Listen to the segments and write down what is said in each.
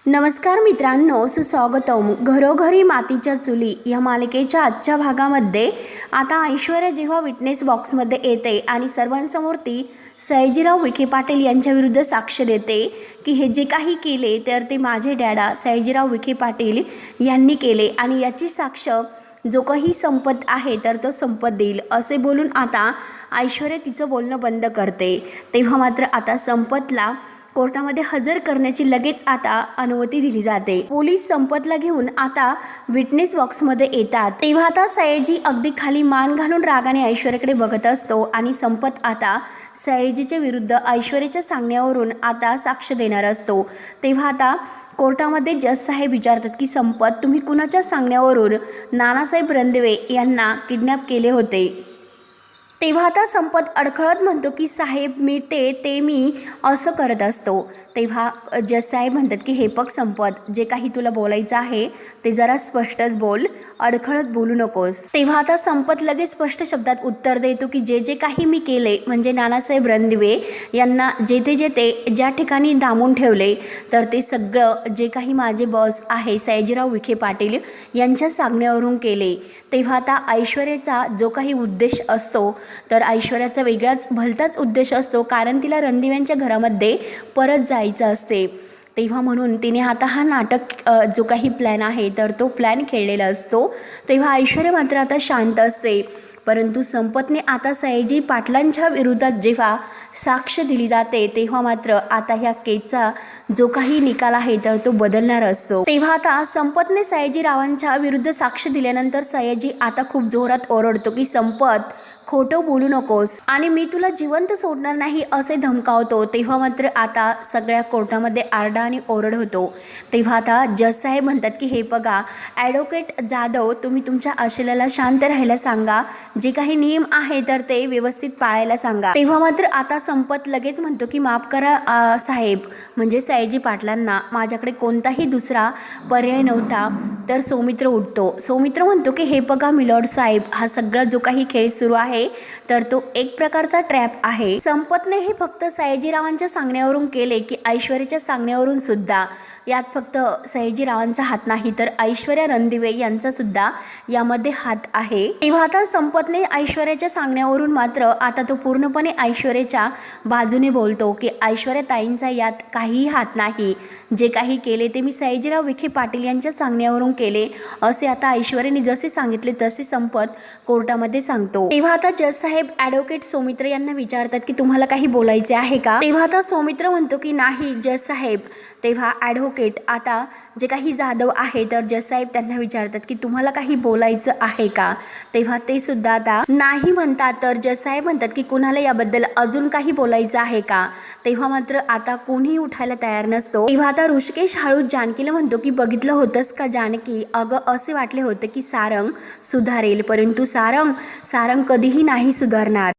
नमस्कार मित्रांनो, सुस्वागतम. घरोघरी मातीच्या चुली या मालिकेच्या आजच्या भागामध्ये आता ऐश्वर्या जेव्हा विटनेस बॉक्समध्ये येते आणि सर्वांसमोर ती सयाजीराव विखे पाटील यांच्याविरुद्ध साक्ष देते की हे जे काही केले तर ते माझे डॅडा सयाजीराव विखे पाटील यांनी केले आणि याची साक्ष जो काही संपत आहे तर तो संपत देईल असे बोलून आता ऐश्वर्या तिचं बोलणं बंद करते. तेव्हा मात्र आता संपतला कोर्टामध्ये हजर करण्याची लगेच आता अनुमती दिली जाते. पोलीस संपतला घेऊन आता विटनेस बॉक्समध्ये येतात. तेव्हा आता सयाजी अगदी खाली मान घालून रागाने ऐश्वर्याकडे बघत असतो आणि संपत आता सयाजीच्या विरुद्ध ऐश्वर्याच्या सांगण्यावरून आता साक्ष देणार असतो. तेव्हा आता कोर्टामध्ये जज साहेब विचारतात की संपत, तुम्ही कुणाच्या सांगण्यावरून नानासाहेब रणदिवे यांना किडनॅप केले होते? तेव्हा आता संपत अडखळत म्हणतो की साहेब ते मी असं करत असतो. तेव्हा जज साहेब म्हणतात की हे बघ संपत, जे काही तुला बोलायचं आहे ते जरा स्पष्टच बोल, अडखळत बोलू नकोस. तेव्हा आता संपत लगेच स्पष्ट शब्दात उत्तर देतो की जे काही मी केले म्हणजे नानासाहेब रणदिवे यांना जेथे ज्या ठिकाणी डांबून ठेवले तर ते सगळं जे काही माझे बॉस आहे सयाजीराव विखे पाटील यांच्या सांगण्यावरून केले. तेव्हा आता ऐश्वर्याचा जो काही उद्देश असतो तर ऐश्वर्याचा वेगळाच भलताच उद्देश असतो, कारण तिला रणदिव्यांच्या घरामध्ये परत जायचं असते. तेव्हा म्हणून तिने आता हा नाटक जो काही प्लॅन आहे तर तो प्लॅन खेळलेला असतो. तेव्हा ऐश्वर्या मात्र आता शांत असते. परंतु संपतने आता सयाजी पाटलांच्या विरोधात जेव्हा साक्ष दिली जाते तेव्हा मात्र आता ह्या केसचा जो काही निकाल आहे तर तो बदलणार असतो. तेव्हा आता संपतने सयाजीरावांच्या विरुद्ध साक्ष दिल्यानंतर सयाजी आता खूप जोरात ओरडतो की संपत, खोटं बोलू नकोस आणि मी तुला जिवंत सोडणार नाही असे धमकावतो. तेव्हा मात्र आता सगळ्या कोर्टामध्ये आरडा आणि ओरड होतो. तेव्हा आता जज साहेब म्हणतात की हे बघा ॲडव्होकेट जाधव, तुम्ही तुमच्या आशेला शांत राहायला सांगा, जे काही नियम आहे तर ते व्यवस्थित पाळायला सांगा. तेव्हा मात्र आता संपत लगेच म्हणतो की माफ करा साहेब, म्हणजे सयाजी पाटलांना माझ्याकडे कोणताही दुसरा पर्याय नव्हता. तर सौमित्र उठतो. सौमित्र म्हणतो की हे बघा मिलॉर्ड साहेब, हा सगळा जो काही खेळ सुरू आहे तर तो एक प्रकारचा ट्रॅप आहे. संपतने हे फक्त सयाजीरावांच्या सांगण्यावरून केले की ऐश्वर्याच्या सांगण्यावरून सुद्धा यात फक्त सयाजीरावांचा हात नाही तर ऐश्वर्या रणदिवे यांचा सुद्धा यामध्ये हात आहे. तेव्हा आता संपतने ऐश्वर्याच्या सांगण्यावरून मात्र आता तो पूर्णपणे ऐश्वर्याच्या बाजूने बोलतो की ऐश्वर्या ताईंचा यात काहीही हात नाही, जे काही केले ते मी सयाजीराव विखे पाटील यांच्या सांगण्यावरून केले असे आता ऐश्वर्याने जसे सांगितले तसे संपत कोर्टामध्ये सांगतो. तेव्हा आता जज साहेब ॲडव्होकेट सौमित्र यांना विचारतात की तुम्हाला काही बोलायचे आहे का? तेव्हा आता सौमित्र म्हणतो की नाही जज साहेब. तेव्हा ॲडव्होकेट आता जे काही जाधव आहे तर जज साहेब त्यांना विचारतात की तुम्हाला काही बोलायचं आहे का? तेव्हा ते सुद्धा आता नाही म्हणतात. तर जज साहेब म्हणतात की कुणाला याबद्दल अजून काही बोलायचं आहे का? तेव्हा मात्र आता कोणीही उठायला तयार नसतो. तेव्हा आता ऋषिकेश हळूच जानकीला म्हणतो की बघितलं होतंस का जानकी, अगं असे वाटले होते की सारंग सुधारेल, परंतु सारंग कधीही नाही सुधारणार,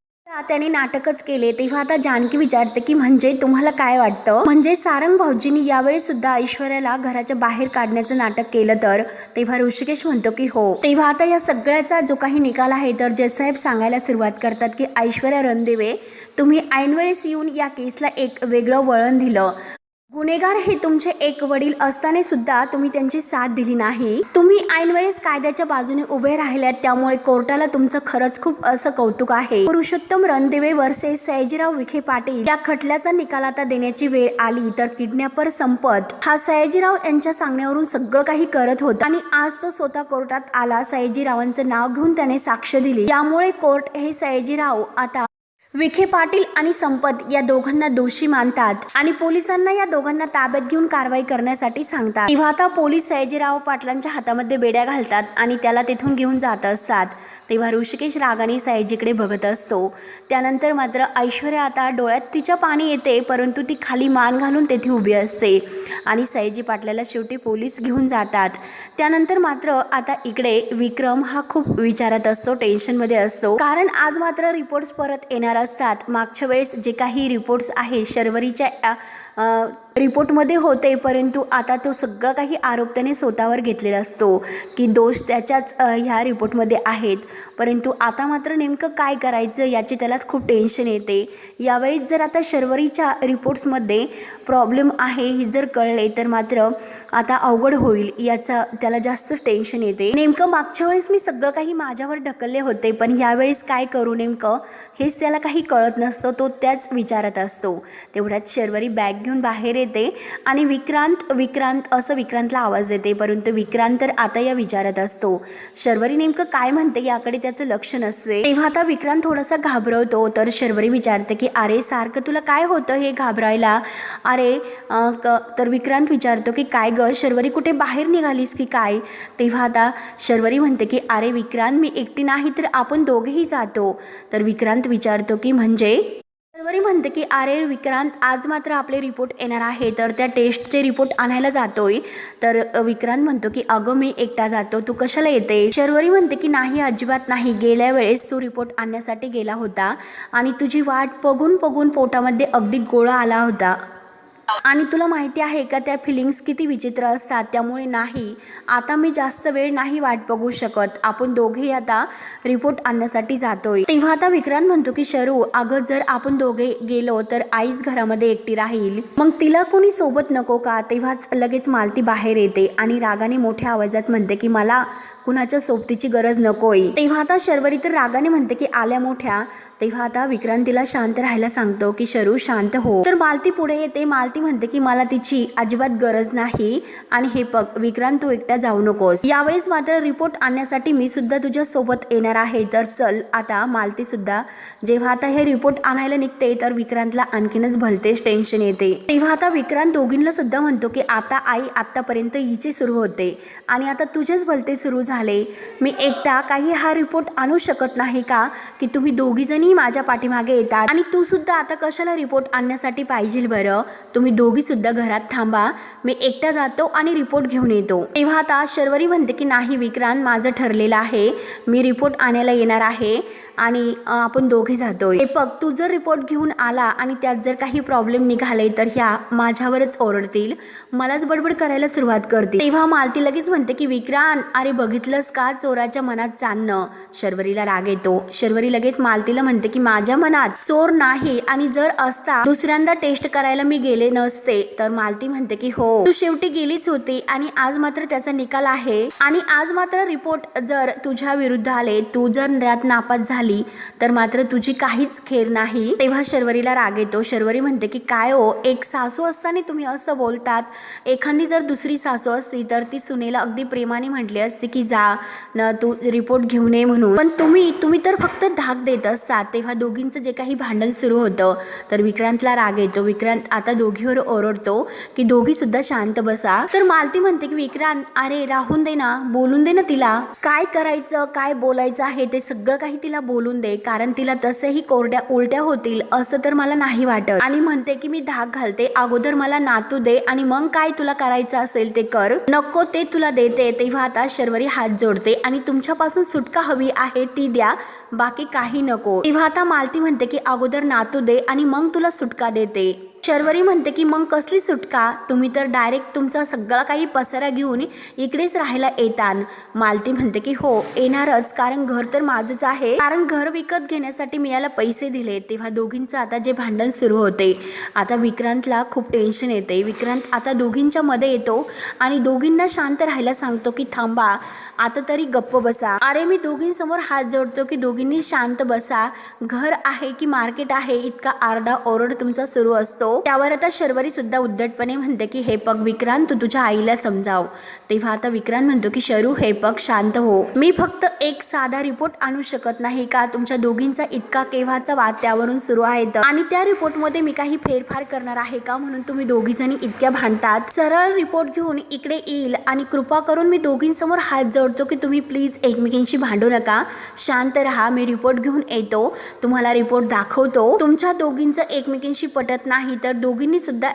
त्याने नाटकच केले. तेव्हा आता जानकी विचारते की म्हणजे तुम्हाला काय वाटतं, म्हणजे सारंग भाऊजींनी यावेळी सुद्धा ऐश्वर्याला घराच्या बाहेर काढण्याचं नाटक केलं तर? तेव्हा ऋषिकेश म्हणतो की हो. तेव्हा आता या सगळ्याचा जो काही निकाल आहे तर जजसाहेब सांगायला सुरुवात करतात की ऐश्वर्या रणदिवे, तुम्ही ऐनवेळेस येऊन या केसला एक वेगळं वळण दिलं. गुन्हेगार हे तुमचे एक वडील असताना सुद्धा तुम्ही त्यांची साथ दिली नाही. तुम्ही ऐनवेळेस कायद्याच्या बाजूने उभे राहिल्यात, त्यामुळे कोर्टाला तुमचं खरंच खूप असं कौतुक आहे. पुरुषोत्तम रणदिवे वर्सेस सयाजीराव विखे पाटील या खटल्याचा निकाल आता देण्याची वेळ आली तर किडनॅपर संपत हा सयाजीराव यांच्या सांगण्यावरून सगळं काही करत होता आणि आज तो स्वतः कोर्टात आला. सयाजीरावांचं नाव घेऊन त्याने साक्ष दिली. यामुळे कोर्ट हे सयाजीराव आता विखे पाटील आणि संपत या दोघांना दोषी मानतात आणि पोलिसांना या दोघांना ताब्यात घेऊन कारवाई करण्यासाठी सांगतात. तेव्हा आता पोलीस सयाजीराव पाटलांच्या हातामध्ये बेड्या घालतात आणि त्याला तिथून घेऊन जात असतात. तेव्हा ऋषिकेश रागाने सयाजीकडे बघत असतो. त्यानंतर मात्र ऐश्वर्या आता डोळ्यात तिच्या पाणी येते, परंतु ती खाली मान घालून तेथे उभी असते आणि सयाजी पाटलाला शेवटी पोलीस घेऊन जातात. त्यानंतर मात्र आता इकडे विक्रम हा खूप विचारात असतो, टेन्शनमध्ये असतो, कारण आज मात्र रिपोर्ट्स परत येणार असतात. मागच्या वेळेस जे काही रिपोर्ट्स आहे शर्वरीच्या रिपोर्टमध्ये होते, परंतु आता तो सगळं काही आरोप त्याने स्वतःवर घेतलेला असतो की दोष त्याच्याच ह्या रिपोर्टमध्ये आहेत. परंतु आता मात्र नेमकं काय करायचं याची त्याला खूप टेन्शन येते. यावेळी जर आता शर्वरीच्या रिपोर्ट्समध्ये प्रॉब्लेम आहे हे जर कळले तर मात्र आता अवघड होईल, याचा त्याला जास्त टेन्शन येते. नेमकं मागच्या वेळेस मी सगळं काही माझ्यावर ढकलले होते, पण यावेळेस काय करू नेमकं हेच त्याला काही कळत नसतं. तो त्याच विचारात असतो. तेवढ्यात शर्वरी बॅग घेऊन बाहेर येते आणि विक्रांत असं विक्रांतला आवाज देते, परंतु विक्रांत तर आता या विचारात असतो. शर्वरी नेमकं काय म्हणते याकडे त्याचं लक्ष नसते. तेव्हा आता विक्रांत थोडासा घाबरवतो. तर शर्वरी विचारते की अरे सारखं तुला काय होतं हे घाबरायला? अरे तर विक्रांत विचारतो की काय ग शर्वरी, कुठे बाहेर निघालीस की काय? तेव्हा आता शर्वरी म्हणते की अरे विक्रांत मी एकटी नाही तर आपण दोघेही जातो. तर विक्रांत विचारतो की म्हणजे? शर्वरी म्हणते की अरे विक्रांत आज मात्र आपले रिपोर्ट येणार आहे, तर त्या टेस्टचे रिपोर्ट आणायला जातोय. तर विक्रांत म्हणतो की अगं मी एकटा जातो, तू कशाला येते? शर्वरी म्हणते की नाही अजिबात नाही, गेल्या वेळेस तू रिपोर्ट आणण्यासाठी गेला होता आणि तुझी वाट बघून पोटामध्ये अगदी गोळा आला होता आणि तुला माहिती आहे का त्या फिलिंग्स किती विचित्र असतात. त्यामुळे नाही, आता मी जास्त वेळ नाही वाट बघू शकत, आपण दोघेही आता रिपोर्ट आणण्यासाठी जातोय. तेव्हा आता विक्रांत म्हणतो की शरू अगं जर आपण दोघे गेलो तर आईच घरामध्ये एकटी राहील, मग तिला कोणी सोबत नको का? तेव्हाच लगेच मालती बाहेर येते आणि रागाने मोठ्या आवाजात म्हणते की मला कुणाच्या सोबतीची गरज नकोय. तेव्हा आता शर्वरी तर रागाने म्हणते की आल्या मोठ्या. तेव्हा आता विक्रांत तिला शांत राहायला सांगतो की शरू शांत हो. तर मालती पुढे येते. मालती म्हणते की मला तिची अजिबात गरज नाही आणि हे बघ विक्रांत तू एकटा जाऊ नकोस, यावेळेस मात्र रिपोर्ट आणण्यासाठी मी सुद्धा तुझ्या सोबत येणार आहे, तर चल. आता मालती सुद्धा जेव्हा आता हे रिपोर्ट आणायला निघते तर विक्रांतला आणखीनच भलतेच टेन्शन येते. तेव्हा आता विक्रांत दोघींना सुद्धा म्हणतो की आता आई आतापर्यंत हिचे सुरू होते आणि आता तुझेच भलते सुरू झाले. मी एकटा काही हा रिपोर्ट आणू शकत नाही का की तुम्ही दोघी जणी माझ्या पाठीमागे येतात आणि तू सुद्धा आता कशाला रिपोर्ट आणण्यासाठी पाहिजे बरं? तुम्ही दोघी सुद्धा घरात थांबा, मी एकटा जातो आणि रिपोर्ट घेऊन येतो. तेव्हा आता शर्वरी म्हणते की नाही विक्रांत माझं ठरलेलं आहे, मी रिपोर्ट आणायला येणार आहे आणि आपण दोघे जातोय. हे बघ तू जर रिपोर्ट घेऊन आला आणि त्यात जर काही प्रॉब्लेम निघाले तर ह्या माझ्यावरच ओरडतील, मलाच बडबड करायला सुरुवात करतील. तेव्हा मालती लगेच म्हणते की विक्रांत अरे बघितलंस का चोराच्या मनात चांदणं. शर्वरीला राग येतो. शर्वरी लगेच मालतीला म्हणते की माझ्या मनात चोर नाही आणि जर असता दुसऱ्यांदा टेस्ट करायला मी गेले नसते. तर मालती म्हणते की हो तू शेवटी गेलीच होती आणि आज मात्र त्याचा निकाल आहे आणि आज मात्र रिपोर्ट जर तुझ्या विरुद्ध आले, तू जर त्यात नापास झाली तर मात्र तुझी काहीच खेर नाही. तेव्हा शर्वरीला राग येतो. शर्वरी म्हणते की काय हो एक सासू असताना तुम्ही असं बोलतात, एखादी जर दुसरी सासू असती तर ती सुनेला अगदी प्रेमाने म्हटली असते की जा न तू रिपोर्ट घेऊन ये म्हणून, पण तुम्ही तर फक्त धाक देत असतात. तेव्हा दोघींचं जे काही भांडण सुरू होतं तर विक्रांतला राग येतो. विक्रांत आता दोघीवर ओरडतो की दोघी सुद्धा शांत बसा. तर मालती म्हणते की विक्रांत अरे राहून दे ना, बोलून दे ना, तिला काय करायचं काय बोलायचं आहे ते सगळं काही तिला बोलून दे, कारण तिला तसेही कोरड्या उलट्या होतील असं तर मला नाही वाटत. आणि म्हणते की मी धाक घालते, अगोदर मला नातू दे आणि मग काय तुला करायचं असेल ते कर, नको ते तुला देते. तेव्हा आता शर्वरी हात जोडते आणि तुमच्यापासून सुटका हवी आहे ती द्या, बाकी काही नको. तेव्हा आता मालती म्हणते की अगोदर नातू दे आणि मग तुला सुटका देते. शर्वरी म्हणते की मग कसली सुटका, तुम्ही तर डायरेक्ट तुमचा सगळा काही पसारा घेऊन इकडेच राहायला येतान. मालती म्हणते की हो येणारच, कारण घर तर माझंच आहे, कारण घर विकत घेण्यासाठी मी याला पैसे दिले. तेव्हा दोघींचं आता जे भांडण सुरू होते, आता विक्रांतला खूप टेन्शन येते. विक्रांत आता दोघींच्या मध्ये येतो आणि दोघींना शांत राहायला सांगतो की थांबा आता तरी गप्प बसा. अरे मी दोघींसमोर हात जोडतो की दोघींनी शांत बसा, घर आहे की मार्केट आहे इतका आरडा ओरड तुमचा सुरू असतो. त्यावर आता शर्वरी सुद्धा उद्धटपणे म्हणते की हे पग विक्रांत तू तुझ्या आईला समजाव. तेव्हा आता विक्रांत म्हणतो की शरू हे पग शांत हो, मी फक्त एक साधा रिपोर्ट आणू शकत नाही का, तुमच्या दोघींचा इतका केव्हाचा वाद त्यावरून सुरू आहे आणि त्या रिपोर्टमध्ये मी काही फेरफार करणार आहे का म्हणून तुम्ही दोघी जणी इतक्या भांडतात. सरळ रिपोर्ट घेऊन इकडे येईल आणि कृपा करून मी दोघींसमोर हात जोडतो की तुम्ही प्लीज एकमेकींशी भांडू नका, शांत राहा, मी रिपोर्ट घेऊन येतो, तुम्हाला रिपोर्ट दाखवतो. तुमच्या दोघींचं एकमेकींशी पटत नाही तर दोघींनी सुद्धा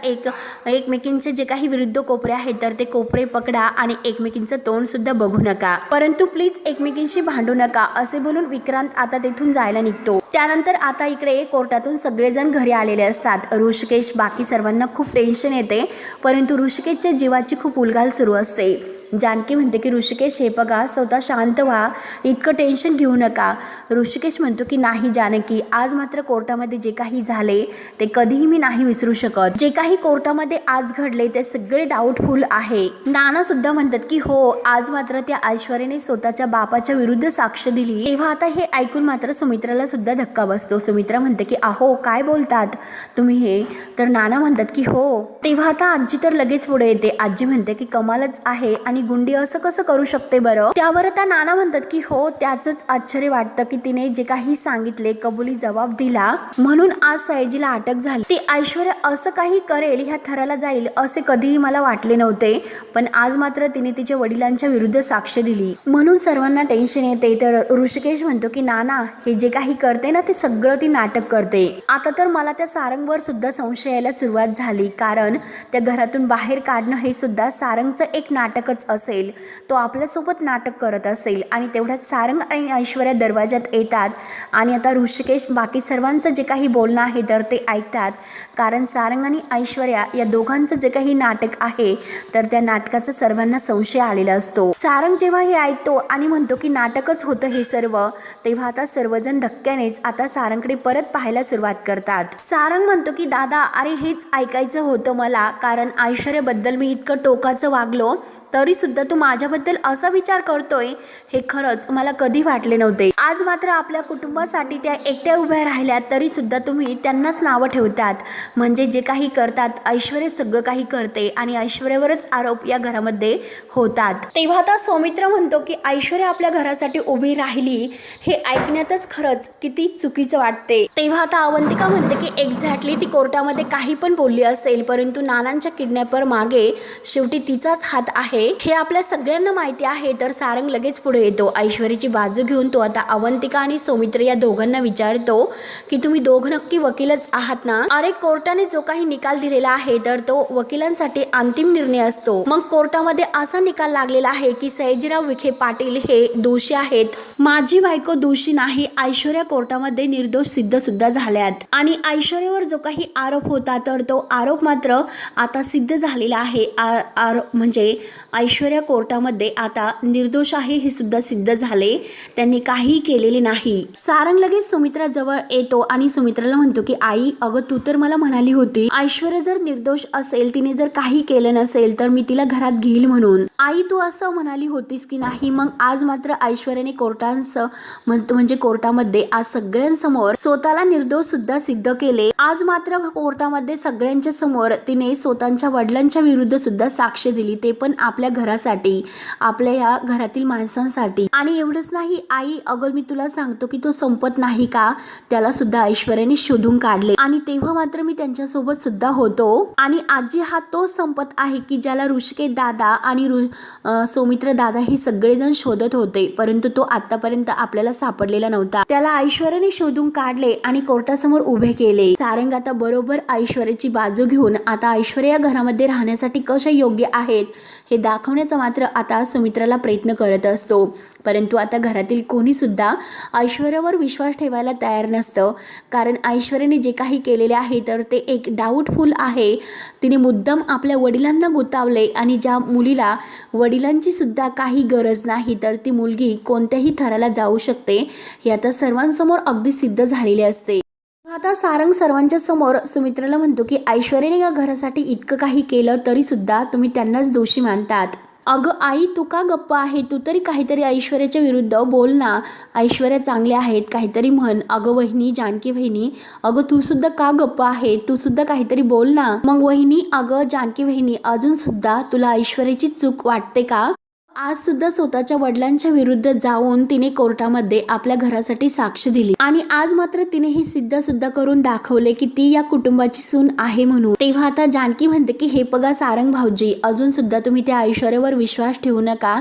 एकमेकींचे जे काही विरुद्ध कोपरे आहेत तर ते कोपरे पकडा आणि एकमेकींचं तोंड सुद्धा बघू नका, परंतु प्लीज एकमेकींशी भांडू नका, असे बोलून विक्रांत आता तेथून जायला निघतो. त्यानंतर आता इकडे कोर्टातून सगळेजण घरी आलेले असतात. ऋषिकेश बाकी सर्वांना खूप टेन्शन येते, परंतु ऋषिकेशच्या जीवाची खूप उलघाल सुरू असते. जानकी म्हणते की ऋषिकेश हे बघा, स्वतः शांत व्हा, इतकं टेन्शन घेऊ नका. ऋषिकेश म्हणतो की नाही जानकी, आज मात्र कोर्टामध्ये जे काही झाले ते कधीही मी नाही विसरू शकत. जे काही कोर्टामध्ये आज घडले ते सगळे डाऊटफुल आहे. नाना सुद्धा म्हणतात की हो, आज मात्र त्या ऐश्वर्याने स्वतःच्या बापाच्या विरुद्ध साक्ष दिली. तेव्हा आता हे ऐकून मात्र सुमित्राला सुद्धा धक्का बसतो. सुमित्रा म्हणते की अहो काय बोलतात तुम्ही हे? तर नाना म्हणतात की हो. तेव्हा आता आजी तर लगेच पुढे येते. आजी म्हणते की कमालच आहे, आणि गुंडी असं कसं करू शकते बरं? त्यावर आता नाना म्हणतात की हो, त्याचंच आश्चर्य वाटतं की तिने जे काही सांगितले कबुली जबाब दिला म्हणून आज सयाजीला अटक झाली. ती ऐश्वर्या असं काही करेल, ह्या थराला जाईल असे कधीही मला वाटले नव्हते, पण आज मात्र तिने तिच्या वडिलांच्या विरुद्ध साक्ष दिली म्हणून सर्वांना टेन्शन येते. तर ऋषिकेश म्हणतो की नाना, हे जे काही करते ना ते सगळं ती नाटक करते. आता तर मला त्या सारंगवर सुद्धा संशय यायला सुरुवात झाली, कारण त्या घरातून बाहेर काढणं हे सुद्धा सारंगचं एक नाटकच असेल. तो आपल्यासोबत नाटक करत असेल. आणि तेवढ्यात सारंग आणि ऐश्वर्या दरवाजात येतात आणि आता ऋषिकेश बाकी सर्वांचं जे काही बोलणं आहे तर ते ऐकतात, कारण सारंग आणि ऐश्वर्या या दोघांचं जे काही नाटक आहे तर त्या नाटकाचा सर्वांना संशय आलेला असतो. सारंग जेव्हा हे ऐकतो आणि म्हणतो की नाटकच होतं हे सर्व, तेव्हा आता सर्वजण धक्क्यानेच आता सारंगकडे परत पाहायला सुरुवात करतात. सारंग म्हणतो की दादा, अरे हेच ऐकायचं होतं मला, कारण ऐश्वर्याबद्दल मी इतकं टोकाचं वागलो तरी सुद्धा तू माझ्याबद्दल असा विचार करतोय हे खरंच मला कधी वाटले नव्हते. आज मात्र आपल्या कुटुंबासाठी त्या एकट्या उभ्या राहिल्या तरी सुद्धा तुम्ही त्यांनाच नावं ठेवतात. म्हणजे जे काही करतात ऐश्वर्या सगळं काही करते आणि ऐश्वर्यावरच आरोप या घरामध्ये होतात. तेव्हा आता सौमित्र म्हणतो की ऐश्वर्या आपल्या घरासाठी उभी राहिली हे ऐकण्यातच खरंच किती चुकीचं वाटते. तेव्हा आता अवंतिका म्हणते की एक्झॅक्टली ती कोर्टामध्ये काही पण बोलली असेल, परंतु नानांच्या किडनॅपर मागे शेवटी तिचाच हात आहे हे आपल्या सगळ्यांना माहिती आहे. तर सारंग लगेच पुढे येतो. ऐश्वर्याची बाजू घेऊन तो आता अवंतिका आणि सौमित्र या दोघांना विचारतो की तुम्ही दोघं नक्की वकीलच आहात ना? अरे कोर्टाने जो काही निकाल दिलेला आहे तर तो वकिलांसाठी अंतिम निर्णय असतो. मग कोर्टामध्ये असा निकाल लागलेला आहे की सयाजीराव विखे पाटील हे दोषी आहेत, माझी बायको दोषी नाही. ऐश्वर्या कोर्टामध्ये निर्दोष सिद्ध सुद्धा झाल्यात आणि ऐश्वर्यावर जो काही आरोप होता तर तो आरोप मात्र आता सिद्ध झालेला आहे. म्हणजे ऐश्वर्या कोर्टामध्ये आता निर्दोष आहे हे सुद्धा सिद्ध झाले, त्यांनी काहीही केलेले नाही. सारंग लगेच सुमित्रा जवळ येतो आणि सुमित्राला म्हणतो की आई, अगं तू तर मला म्हणाली होती ऐश्वर्या जर निर्दोष असेल, तिने जर काही केलं नसेल तर मी तिला घरात घेईल म्हणून. आई तू असं म्हणाली होतीस की नाही? मग आज मात्र ऐश्वर्याने म्हणजे कोर्टामध्ये आज सगळ्यांसमोर स्वतःला निर्दोष सुद्धा सिद्ध केले. आज मात्र कोर्टामध्ये सगळ्यांच्या समोर तिने स्वतःच्या वडिलांच्या विरुद्ध सुद्धा साक्ष दिली, ते पण आपल्या घरासाठी, आपल्या या घरातील माणसांसाठी. आणि एवढंच नाही आई, अगं मी तुला सांगतो की तो संपत नाही का, त्याला सुद्धा ऐश्वर्याने शोधून काढले आणि तेव्हा मात्र मी त्यांच्यासोबत सुद्धा होतो. आणि आजी हा तो संपत आहे की ज्याला ऋषिकेश दादा आणि सौमित्र दादा हे सगळेजण शोधत होते, परंतु तो आतापर्यंत आपल्याला सापडलेला नव्हता. त्याला ऐश्वर्याने शोधून काढले आणि कोर्टासमोर उभे केले. सारंग आता बरोबर ऐश्वर्याची बाजू घेऊन आता ऐश्वर्या घरामध्ये राहण्यासाठी कशा योग्य आहेत हे दाखवण्याचा मात्र आता सुमित्राला प्रयत्न करत असतो. परंतु आता घरातील कोणी सुद्धा ऐश्वर्यावर विश्वास ठेवायला तयार नसतं, कारण ऐश्वर्याने जे काही केलेले आहे तर ते एक डाऊटफुल आहे. तिने मुद्दाम आपल्या वडिलांना गुतावले आणि ज्या मुलीला वडिलांची सुद्धा काही गरज नाही तर ती मुलगी कोणत्याही थराला जाऊ शकते हे आता सर्वांसमोर अगदी सिद्ध झालेले असते. आता सारंग सर्वांच्या समोर सुमित्राला म्हणतो की ऐश्वर्याने या घरासाठी इतकं काही केलं तरी सुद्धा तुम्ही त्यांनाच दोषी मानतात. अगं आई तू का गप्प आहे? तू तरी काहीतरी ऐश्वर्याच्या विरुद्ध बोल ना. ऐश्वर्या चांगल्या आहेत, काहीतरी म्हण. अगं वहिनी, जानकी वहिनी, अगं तू सुद्धा का गप्प आहे? तू सुद्धा काहीतरी बोल ना. मग वहिनी, अगं जानकी वहिनी, अजून सुद्धा तुला ऐश्वर्याची चूक वाटते का? आज सुद्धा स्वतःच्या वडिलांच्या विरुद्ध जाऊन तिने कोर्टामध्ये आपल्या घरासाठी साक्ष दिली आणि आज मात्र तिने हे सिद्ध सुद्धा करून दाखवले की ती या कुटुंबाची सून आहे म्हणून. तेव्हा आता जानकी म्हणते की हे बघा सारंग भाऊजी, अजून सुद्धा तुम्ही त्या ऐश्वर्यावर विश्वास ठेवू नका.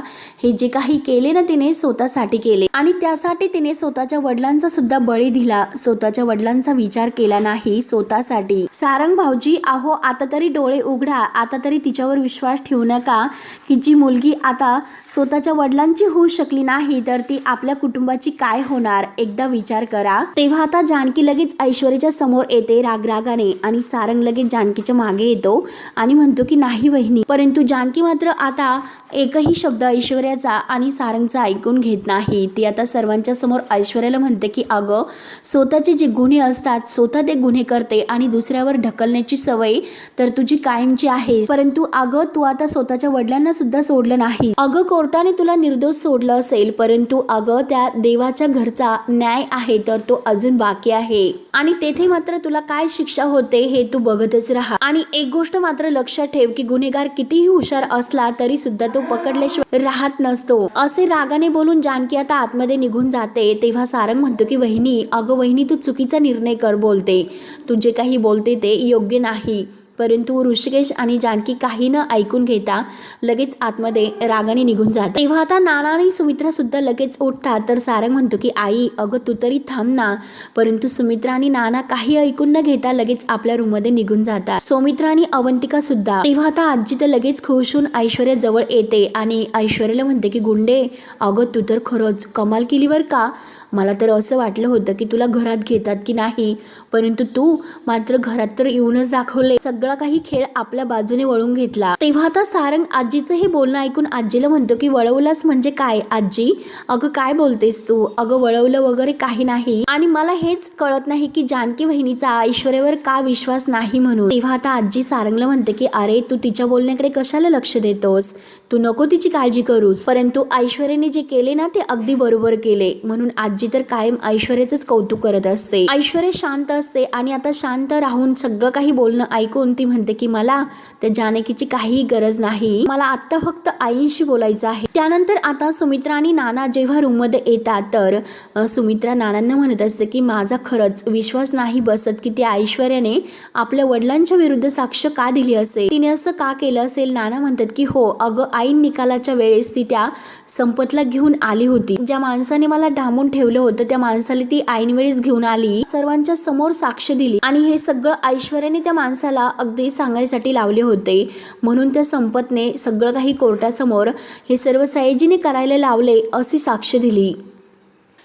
हे जे काही केले ना तिने स्वतःसाठी केले आणि त्यासाठी तिने स्वतःच्या वडिलांचा सुद्धा बळी दिला. स्वतःच्या वडिलांचा विचार केला नाही स्वतःसाठी. सारंग भाऊजी, अहो आता तरी डोळे उघडा, आता तरी तिच्यावर विश्वास ठेवू नका की जी मुलगी आता स्वतःच्या वडिलांची होऊ शकली नाही तर ती आपल्या कुटुंबाची काय होणार, एकदा विचार करा. तेव्हा आता जानकी लगेच ऐश्वर्याच्या समोर येते रागरागाने आणि सारंग लगेच जानकीच्या मागे येतो आणि म्हणतो की नाही वहिनी. परंतु जानकी मात्र आता एकही शब्द ऐश्वर्याचा आणि सारंगचा ऐकून घेत नाही. ती आता सर्वांच्या समोर ऐश्वर्याला म्हणते की अगं, स्वतःचे जे गुन्हे असतात स्वतः ते गुन्हे करते आणि दुसऱ्यावर ढकलण्याची सवय तर तुझी कायमची आहे. परंतु अगं, तू आता स्वतःच्या वडिलांना सुद्धा सोडलं नाही. अगं, कोर्टाने तुला निर्दोष सोडलं असेल, परंतु अगं त्या देवाच्या घरचा न्याय आहे तर तो अजून बाकी आहे आणि तेथे मात्र तुला काय शिक्षा होते हे तू बघतच राहा. आणि एक गोष्ट मात्र लक्षात ठेव की गुन्हेगार कितीही हुशार असला तरी सुद्धा तो पकडल्याशिवाय राहत नसतो. असे रागाने बोलून जानकी आता आतमध्ये निघून जाते. तेव्हा सारंग म्हणतो की वहिनी, अगं वहिनी, तू चुकीचा निर्णय कर बोलते. तू जे काही बोलते ते योग्य नाही. परंतु ऋषिकेश आणि जानकी काही न ऐकून घेता लगेच आतमध्ये रागाने निघून जातात. तेव्हा आता नाना आणि सुमित्रा सुद्धा लगेच उठतात. तर सारंग म्हणतो की आई, अगं तू तरी थांब ना. परंतु सुमित्रा आणि नाना काही ऐकून न घेता लगेच आपल्या रूममध्ये निघून जातात. सुमित्रा आणि अवंतिका सुद्धा. तेव्हा आता आजी तर लगेच खुश होऊन ऐश्वर्या जवळ येते आणि ऐश्वर्याला म्हणते की गुंडे, अगं तू तर खरंच कमाल केली बरं का. मला तर असं वाटलं होतं की तुला घरात घेतात की नाही, परंतु तू मात्र घरात तर येऊनच दाखवले. सगळा काही खेळ आपल्या बाजूने वळून घेतला. तेव्हा आता सारंग आजीचं हे बोलणं ऐकून आजीला म्हणतो की वळवलास म्हणजे काय आजी? अगं काय बोलतेस तू? अगं वळवलं वगैरे काही नाही आणि मला हेच कळत नाही की जानकी वहिनीचा ऐश्वर्यावर का विश्वास नाही म्हणून. तेव्हा आता आजी सारंगला म्हणते की अरे, तू तिच्या बोलण्याकडे कशाला लक्ष देतोस? तू नको तिची काळजी करूस. परंतु ऐश्वर्याने जे केले ना ते अगदी बरोबर केले. म्हणून आजी तर कायम ऐश्वर्याचंच कौतुक करत असते. ऐश्वर्या शांत असते आणि आता शांत राहून सगळं काही बोलणं ऐकून ती म्हणते की मला त्या जानकीची काही गरज नाही. मला आता फक्त आईशी बोलायचं आहे. त्यानंतर आता सुमित्रा आणि नाना जेव्हा रूम मध्ये येतात तर सुमित्रा नानांना म्हणत असते की माझा खरंच विश्वास नाही बसत की त्या ऐश्वर्याने आपल्या वडिलांच्या विरुद्ध साक्ष का दिली असेल, तिने असं का केलं असेल. नाना म्हणतात की हो अगं, ऐन निकालाच्या वेळेस ती त्या संपतला घेऊन आली होती. ज्या माणसाने मला डांबून ठेवलं होतं त्या माणसाला ती ऐनवेळीच घेऊन आली, सर्वांच्या समोर साक्ष दिली आणि हे सगळं ऐश्वर्याने त्या माणसाला अगदी सांगायसाठी लावले होते. म्हणून त्या संपतने सगळं काही कोर्टासमोर हे सर्व सयाजीने करायला लावले अशी साक्ष दिली.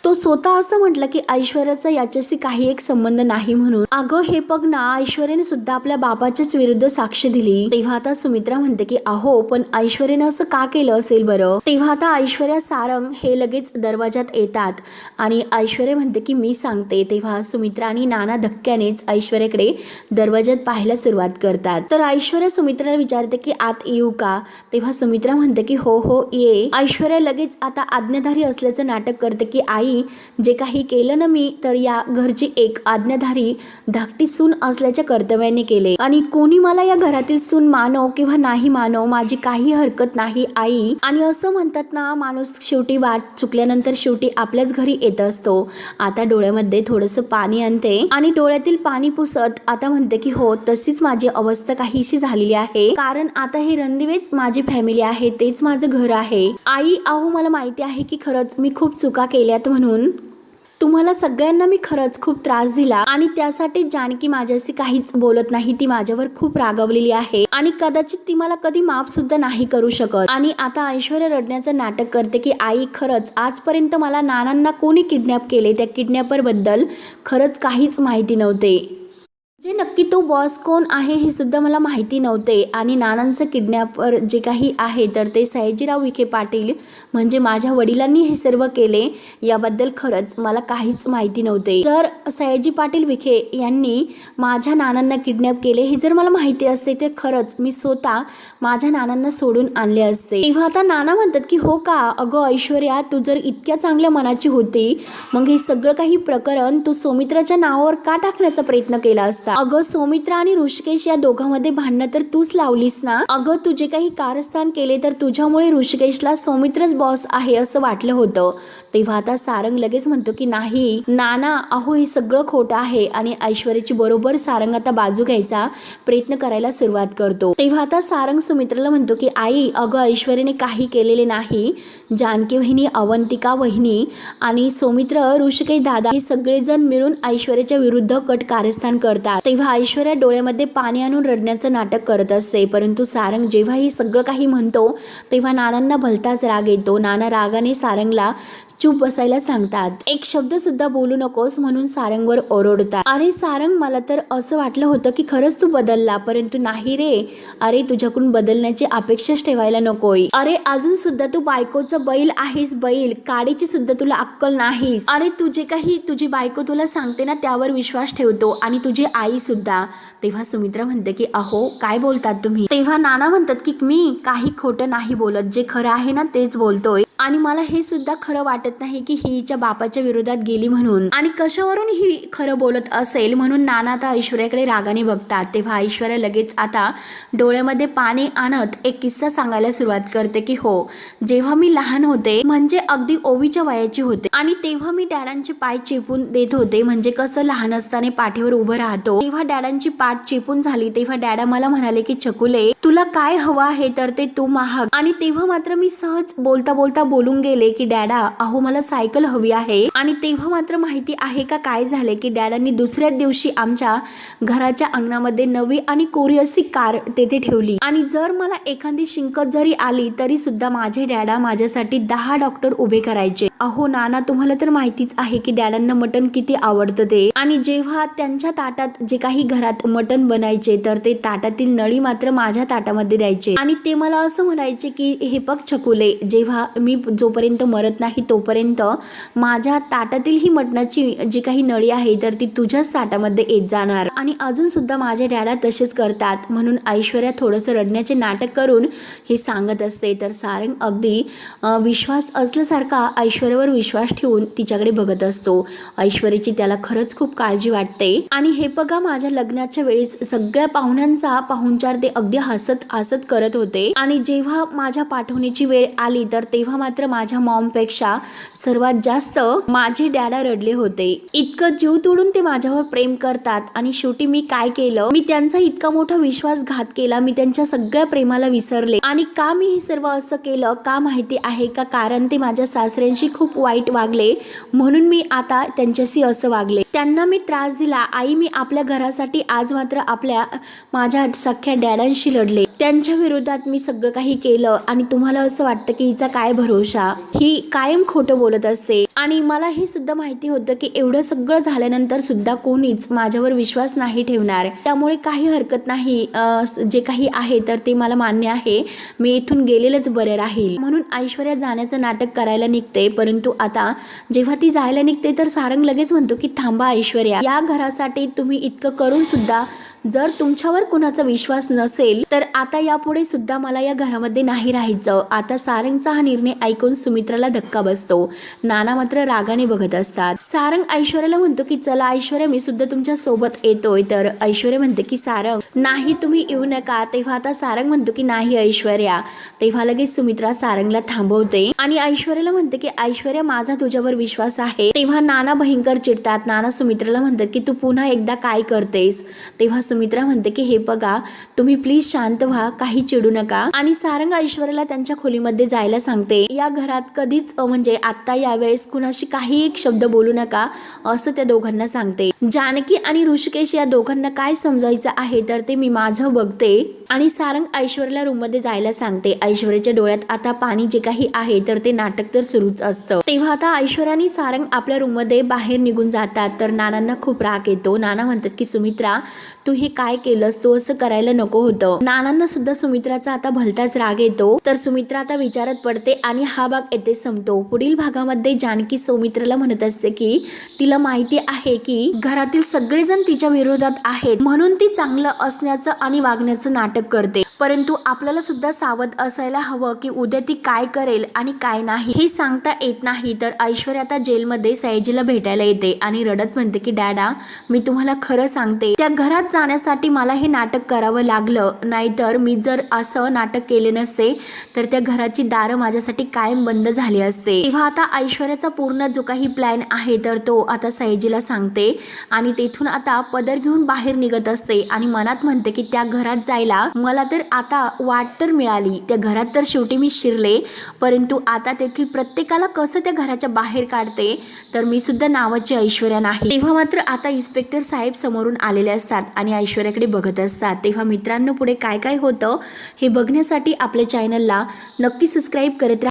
तो स्वतः असं म्हटलं की ऐश्वर्याचा याच्याशी काही एक संबंध नाही म्हणून. अगं हे बघ ना, ऐश्वर्याने सुद्धा आपल्या बाबाच्याच विरुद्ध साक्ष दिली. तेव्हा आता सुमित्रा म्हणते की अहो, पण ऐश्वर्याने असं का केलं असेल बरं. तेव्हा आता ऐश्वर्या सारंग हे लगेच दरवाजात येतात आणि ऐश्वर्या म्हणते की मी सांगते. तेव्हा सुमित्रा आणि नाना धक्क्यानेच ऐश्वर्याकडे दरवाजात पाहायला सुरुवात करतात. तर ऐश्वर्या सुमित्राला विचारते की आत येऊ का. तेव्हा सुमित्रा म्हणते की हो हो ये. ऐश्वर्या लगेच आता आज्ञाधारी असल्याचं नाटक करते की आई, जे काही केलं ना मी तर या घरची एक आज्ञाधारी धाकटी सून असल्याच्या कर्तव्याने केले आणि कोणी मला या घरातील सून मानो किंवा नाही मानो माझी काही हरकत नाही आई. आणि असं म्हणतात ना, माणूस शेवटी वाट चुकल्यानंतर शेवटी आपल्याच घरी येत असतो. आता डोळ्यामध्ये थोडंसं पाणी आणते आणि डोळ्यातील पाणी पुसत आता म्हणते की हो, तशीच माझी अवस्था काहीशी झालेली आहे. कारण आता हे रणदिवेच माझी फॅमिली आहे, तेच माझं घर आहे. आई अहो, मला माहिती आहे की खरंच मी खूप चुका केल्यात म्हणून तुम्हाला सगळ्यांना मी खरंच खूप त्रास दिला आणि त्यासाठी जानकी माझ्याशी काहीच बोलत नाही. ती माझ्यावर खूप रागवलेली आहे आणि कदाचित ती मला कधी माफ सुद्धा नाही करू शकत. आणि आता ऐश्वर्या रडण्याचं नाटक करते की आई, खरंच आजपर्यंत मला नानांना कोणी किडनॅप केले त्या किडनॅपर बद्दल खरंच काहीच माहिती नव्हते. जे नक्की तो बॉस कोण आहे हे सुद्धा मला माहिती नव्हते आणि नानांचं किडनॅपर जे काही आहे तर ते सयाजीराव विखे पाटील म्हणजे माझ्या वडिलांनी हे सर्व केले याबद्दल खरंच मला काहीच माहिती नव्हते. जर सयाजी पाटील विखे यांनी माझ्या नानांना किडनॅप केले हे जर मला माहिती असते तर खरंच मी स्वतः माझ्या नानांना सोडून आणले असते. तेव्हा आता नाना म्हणतात की हो का, अगं ऐश्वर्या, तू जर इतक्या चांगल्या मनाची होती मग हे सगळं काही प्रकरण तू सौमित्राच्या नावावर का टाकण्याचा प्रयत्न केला असता. अगं सौमित्रा आणि ऋषिकेश या दोघांमध्ये भांडणं तर तूच लावलीस ना. अगं तू जे काही कारस्थान केले तर तुझ्यामुळे ऋषिकेशला सौमित्रच बॉस आहे असं वाटलं होतं. तेव्हा आता सारंग लगेच म्हणतो की नाही नाना, अहो हे सगळं खोटं आहे आणि ऐश्वर्याची बरोबर सारंग आता बाजू घ्यायचा प्रयत्न करायला सुरुवात करतो. तेव्हा आता सारंग सुमित्राला म्हणतो की आई, अगं ऐश्वर्याने काही केलेले नाही. जानकी वहिनी, अवंतिका वहिनी आणि सौमित्र, ऋषिकेश दादा हे सगळेजण मिळून ऐश्वर्याच्या विरुद्ध कट कारस्थान करतात. बघतात तेव्हा ऐश्वर्या डोळ्यामध्ये पाणी आणून रडण्याचं नाटक करत असते, परंतु सारंग जेव्हा हे सगळं काही म्हणतो तेव्हा नानांना भलताच राग येतो. नाना रागाने सारंगला चूप बसायला सांगतात. एक शब्द सुद्धा बोलू नकोस म्हणून सारंगवर ओरडतात. अरे सारंग, मला तर असं वाटलं होतं की खरंच तू बदलला, परंतु नाही रे. अरे तुझ्याकडून बदलण्याची अपेक्षाच ठेवायला नकोय. अरे अजून सुद्धा तू बायकोचं बैल आहेस, बैल. काडीची सुद्धा तुला अक्कल नाहीस. अरे तुझे काही तुझी बायको तुला सांगते ना त्यावर विश्वास ठेवतो, आणि तुझी आई सुद्धा. तेव्हा सुमित्रा म्हणते की अहो काय बोलतात तुम्ही. तेव्हा नाना म्हणतात की मी काही खोटं नाही बोलत, जे खरं आहे ना तेच बोलतोय, आणि मला हे सुद्धा खरं वाटत नाही की ही हिच्या बापाच्या विरोधात गेली म्हणून, आणि कशावरून ही खरं बोलत असेल म्हणून नाना आता ऐश्वर्याकडे रागाने बघतात. तेव्हा ऐश्वर्या लगेच आता डोळ्यामध्ये पाणी आणत एक किस्सा सांगायला सुरुवात करते की हो, जेव्हा मी लहान होते म्हणजे अगदी ओवीच्या वयाची होते, आणि तेव्हा मी डॅडांचे पाय चेपून देत होते, म्हणजे कसं लहान असताना पाठीवर उभं राहतो. तेव्हा डॅडांची पाठ चेपून झाली तेव्हा डॅडा मला म्हणाले की चकुले तुला काय हवं आहे तर ते तू माग, आणि तेव्हा मात्र मी सहज बोलता बोलता बोलून गेले की डॅडा अहो मला सायकल हवी आहे. आणि तेव्हा मात्र माहिती आहे का काय झाले की डॅडांनी दुसऱ्याच दिवशी आमच्या घराच्या अंगणामध्ये नवी आणि कोरी अशी कार तेथे ठेवली, आणि जर मला एखादी शिंकत जरी आली तरी सुद्धा माझे डॅडा माझ्यासाठी 10 डॉक्टर उभे करायचे. अहो नाना, तुम्हाला तर माहितीच आहे की डॅडांना मटण किती आवडतं ते, आणि जेव्हा त्यांच्या ताटात जे काही घरात मटण बनायचे तर ते ताटातील नळी मात्र माझ्या ताटामध्ये द्यायचे, आणि ते मला असं म्हणायचे की हे बघ छकुले, जेव्हा मी जोपर्यंत मरत नाही तोपर्यंत माझ्या ताटातील ही मटणाची जी काही नळी आहे तर ती तुझ्याच ताटामध्ये येत जाणार. आणि अजून सुद्धा माझे डॅडा तसेच करतात. म्हणून ऐश्वर्या थोडंसं रडण्याचे नाटक करून हे सांगत असते. तर सारंग अगदी विश्वास असल्यासारखा ऐश्वर्यावर विश्वास ठेवून तिच्याकडे बघत असतो. ऐश्वर्याची त्याला खरंच खूप काळजी वाटते. आणि हे बघा, माझ्या लग्नाच्या वेळेस सगळ्या पाहुण्यांचा पाहुणचार ते अगदी हसत हसत करत होते, आणि जेव्हा माझ्या पाठवण्याची वेळ आली तर तेव्हा मात्र माझ्या मॉमपेक्षा सर्वात जास्त माझे डॅडा रडले होते. इतकं जीव तोडून ते माझ्यावर प्रेम करतात, आणि शेवटी मी काय केलं, मी त्यांचा इतका मोठा विश्वासघात केला, मी त्यांच्या सगळ्या प्रेमाला विसरले. आणि का मी हे सर्व असं केलं का माहिती आहे का, कारण ते माझ्या सासऱ्यांशी खूप वाईट वागले म्हणून मी आता त्यांच्याशी असं वागले, त्यांना मी त्रास दिला. आई, मी आपल्या घरासाठी आज मात्र माझ्या सख्या डॅडांशी लढले, त्यांच्या विरोधात मी सगळं काही केलं, आणि तुम्हाला असं वाटतं की हिचा काय भरोसा, ही कायम खोटं बोलत असते. आणि मला हे सुद्धा माहिती होतं की एवढं सगळं झाल्यानंतर सुद्धा कोणीच माझ्यावर विश्वास नाही ठेवणार, त्यामुळे काही हरकत नाही, जे काही आहे तर ते मला मान्य आहे, मी इथून गेलेलंच बरे राहील. म्हणून ऐश्वर्या जाण्याचं नाटक करायला निघते. परंतु आता जेव्हा ती जायला निघते तर सारंग लगेच म्हणतो की थांबा ऐश्वर्या, या घरासाठी तुम्ही इतकं करून सुद्धा जर तुमच्यावर कुणाचा विश्वास नसेल तर आता यापुढे सुद्धा मला या घरामध्ये नाही राहायचं. आता सारंगचा हा निर्णय ऐकून सुमित्राला धक्का बसतो. नाना मात्र रागाने बघत असतात. सारंग ऐश्वर्याला म्हणतो की चला ऐश्वर्या, मी सुद्धा तुमच्या सोबत येतोय. तर ऐश्वर्या म्हणते की सारंग नाही, तुम्ही येऊ नका. तेव्हा आता सारंग म्हणतो की नाही ऐश्वर्या. तेव्हा लगेच सुमित्रा सारंगला थांबवते आणि ऐश्वर्याला म्हणते की ऐश्वर्या, माझा तुझ्यावर विश्वास आहे. तेव्हा नाना भयंकर चिडतात. नाना सुमित्राला म्हणतात की तू पुन्हा एकदा काय करतेस. तेव्हा सुमित्रा म्हणते की हे बघा, तुम्ही प्लीज शांत व्हा, काही चिडू नका. आणि सारंग ऐश्वर्याला त्यांच्या खोलीमध्ये जायला सांगते. या घरात कधीच म्हणजे आता यावेळेस कुणाशी काही एक शब्द बोलू नका असं त्या दोघांना सांगते. जानकी आणि ऋषिकेश या दोघांना काय समजायचं आहे तर ते मी माझं बघते. आणि सारंग ऐश्वर्याला रूम मध्ये जायला सांगते. ऐश्वर्याच्या डोळ्यात आता पाणी जे काही आहे तर ते नाटक तर सुरूच असतं. तेव्हा आता ऐश्वर्या आणि सारंग आपल्या रूम मध्ये बाहेर निघून जातात. तर नानांना खूप राग येतो. नाना म्हणतात की सुमित्रा, तू हे काय केलंस, तू असं करायला नको होतं. नानांना सुद्धा सुमित्राचा आता भलताच राग येतो. तर सुमित्रा आता विचारात पडते आणि हा भाग येथे संपतो. पुढील भागामध्ये जानकी सुमित्राला म्हणत असते की तिला माहिती आहे की घरातील सगळेजण तिच्या विरोधात आहेत, म्हणून ती चांगलं असण्याचं आणि वागण्याचं नाटक करते. परंतु आपल्याला सुद्धा सावध असायला हवं की उद्या ती काय करेल आणि काय नाही हे सांगता येत नाही. तर ऐश्वर्या आता जेलमध्ये सयाजीला भेटायला येते आणि रडत म्हणते की डॅडा, मी तुम्हाला खरं सांगते, त्या घरात जाण्यासाठी मला हे नाटक करावं लागलं, नाहीतर मी जर असं नाटक केले नसते तर त्या घराची दारं माझ्यासाठी कायम बंद झाली असते. तेव्हा आता ऐश्वर्याचा पूर्ण जो काही प्लॅन आहे तर तो आता सयाजीला सांगते आणि तेथून आता पदर घेऊन बाहेर निघत असते आणि मनात म्हणते की त्या घरात जायला मला तर आता वाट तर मिळाली, त्या घरात तर शेवटी मी शिरले, परंतु आता तेथील प्रत्येकाला कसं त्या घराच्या बाहेर काढते तर मी सुद्धा नावाची ऐश्वर्या नाही. तेव्हा मात्र आता इन्स्पेक्टर साहेब समोरून आलेले असतात आणि ऐश्वर्याकडे बघत असतात. तेव्हा मित्रांनो पुढे काय काय होतं हे बघण्यासाठी आपल्या चॅनलला नक्की सबस्क्राईब करत राहा.